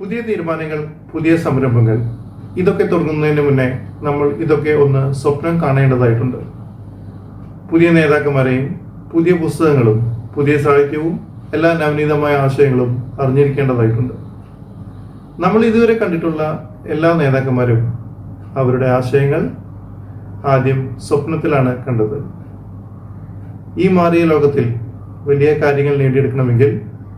പുതിയ തീരുമാനങ്ങൾ, പുതിയ സംരംഭങ്ങൾ, ഇതൊക്കെ തുടങ്ങുന്നതിന് മുന്നേ നമ്മൾ ഇതൊക്കെ ഒന്ന് സ്വപ്നം കാണേണ്ടതായിട്ടുണ്ട്. പുതിയ നേതാക്കന്മാരെയും പുതിയ പുസ്തകങ്ങളും പുതിയ സാഹിത്യവും എല്ലാ നവനീതമായ ആശയങ്ങളും അറിഞ്ഞിരിക്കേണ്ടതായിട്ടുണ്ട്. നമ്മൾ ഇതുവരെ കണ്ടിട്ടുള്ള എല്ലാ നേതാക്കന്മാരും അവരുടെ ആശയങ്ങൾ ആദ്യം സ്വപ്നത്തിലാണ് കണ്ടത്. ഈ മാറിയ ലോകത്തിൽ വലിയ കാര്യങ്ങൾ നേടിയെടുക്കണമെങ്കിൽ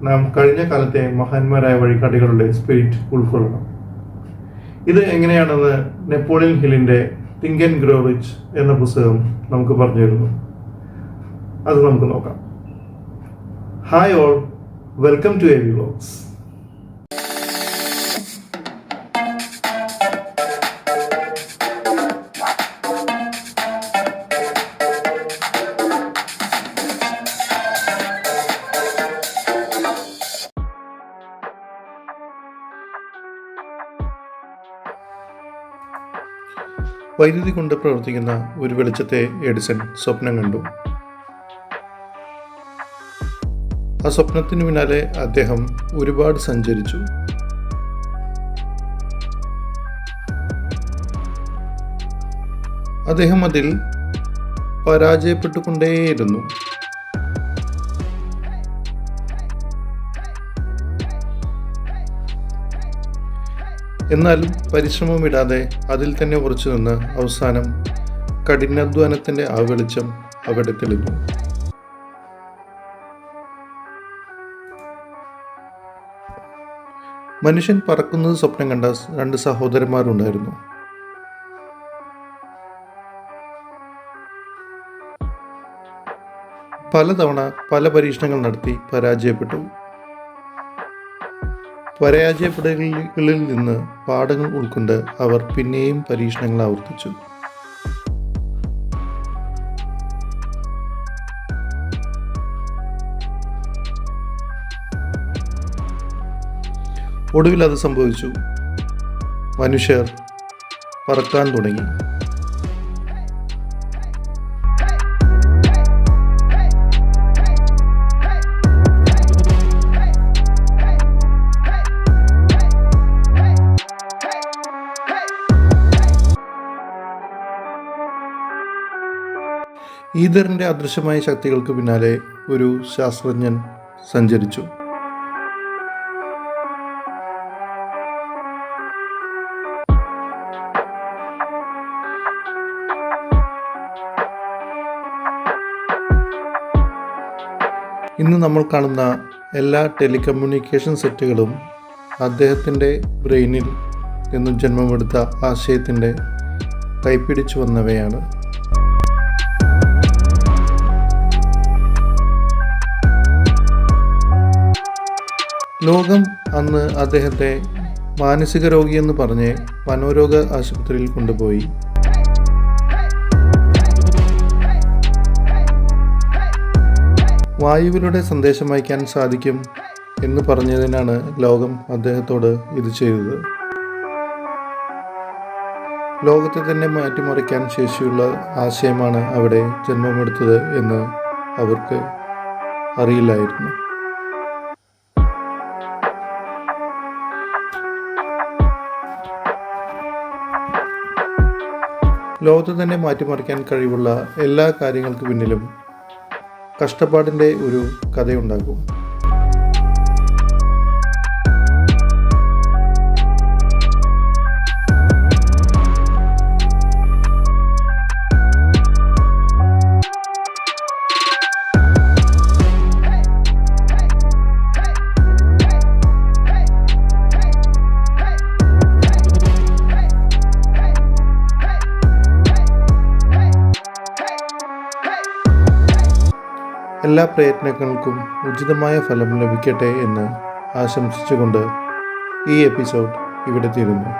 നാം കഴിഞ്ഞ കാലത്തെ മഹാന്മാരായ വഴികാട്ടികളുടെ സ്പിരിറ്റ് ഉൾക്കൊള്ളണം. ഇത് എങ്ങനെയാണെന്ന് നെപ്പോളിയൻ ഹില്ലിന്റെ തിങ്ക് ആൻഡ് ഗ്രോ റിച്ച് എന്ന പുസ്തകം നമുക്ക് പറഞ്ഞു തരുന്നു. അത് നമുക്ക് നോക്കാം. Hi all, welcome to A V vlogs. വൈദ്യുതി കൊണ്ട് പ്രവർത്തിക്കുന്ന ഒരു വെളിച്ചത്തെ എഡിസൺ സ്വപ്നം കണ്ടു. ആ സ്വപ്നത്തിനു പിന്നാലെ അദ്ദേഹം ഒരുപാട് സഞ്ചരിച്ചു. അദ്ദേഹം അതിൽ പരാജയപ്പെട്ടുകൊണ്ടേയിരുന്നു. എന്നാലും പരിശ്രമമിടാതെ അതിൽ തന്നെ ഉറച്ചു നിന്ന് അവസാനം കഠിനാധ്വാനത്തിൻ്റെ ആ വെളിച്ചം അവിടെ തെളിഞ്ഞു. മനുഷ്യൻ പറക്കുന്നത് സ്വപ്നം കണ്ട രണ്ട് സഹോദരന്മാരുണ്ടായിരുന്നു. പലതവണ പല പരീക്ഷണങ്ങൾ നടത്തി പരാജയപ്പെട്ടു. പരാജയപ്പെടലുകളിൽ നിന്ന് പാഠങ്ങൾ ഉൾക്കൊണ്ട് അവർ പിന്നെയും പരീക്ഷണങ്ങൾ ആവർത്തിച്ചു. ഒടുവിൽ അത് സംഭവിച്ചു. മനുഷ്യർ പറക്കാൻ തുടങ്ങി. ഈഥറിന്റെ അദൃശ്യമായ ശക്തികൾക്ക് പിന്നാലെ ഒരു ശാസ്ത്രജ്ഞൻ സഞ്ചരിച്ചു. ഇന്ന് നമ്മൾ കാണുന്ന എല്ലാ ടെലികമ്മ്യൂണിക്കേഷൻ സെറ്റുകളും അദ്ദേഹത്തിൻ്റെ ബ്രെയിനിൽ നിന്നും ജന്മമെടുത്ത ആശയത്തിൻ്റെ കൈപ്പിടിച്ചു വന്നവയാണ്. ലോകം അന്ന് അദ്ദേഹത്തെ മാനസിക രോഗിയെന്ന് പറഞ്ഞ് മനോരോഗ ആശുപത്രിയിൽ കൊണ്ടുപോയി. വായുവിലൂടെ സന്ദേശം അയക്കാൻ സാധിക്കും എന്ന് പറഞ്ഞതിനാണ് ലോകം അദ്ദേഹത്തോട് ഇത് ചെയ്തത്. ലോകത്തെ തന്നെ മാറ്റിമറിക്കാൻ ശേഷിയുള്ള ആശയമാണ് അവിടെ ജന്മമെടുത്തത് എന്ന് അവർക്ക് അറിയില്ലായിരുന്നു. ലോകത്തെ തന്നെ മാറ്റിമറിക്കാൻ കഴിവുള്ള എല്ലാ കാര്യങ്ങൾക്ക് പിന്നിലും കഷ്ടപ്പാടിൻ്റെ ഒരു കഥയുണ്ടാകും. എല്ലാ പ്രയത്നങ്ങൾക്കും ഉചിതമായ ഫലം ലഭിക്കട്ടെ എന്ന് ആശംസിച്ചുകൊണ്ട് ഈ എപ്പിസോഡ് ഇവിടെ തീരുന്നു.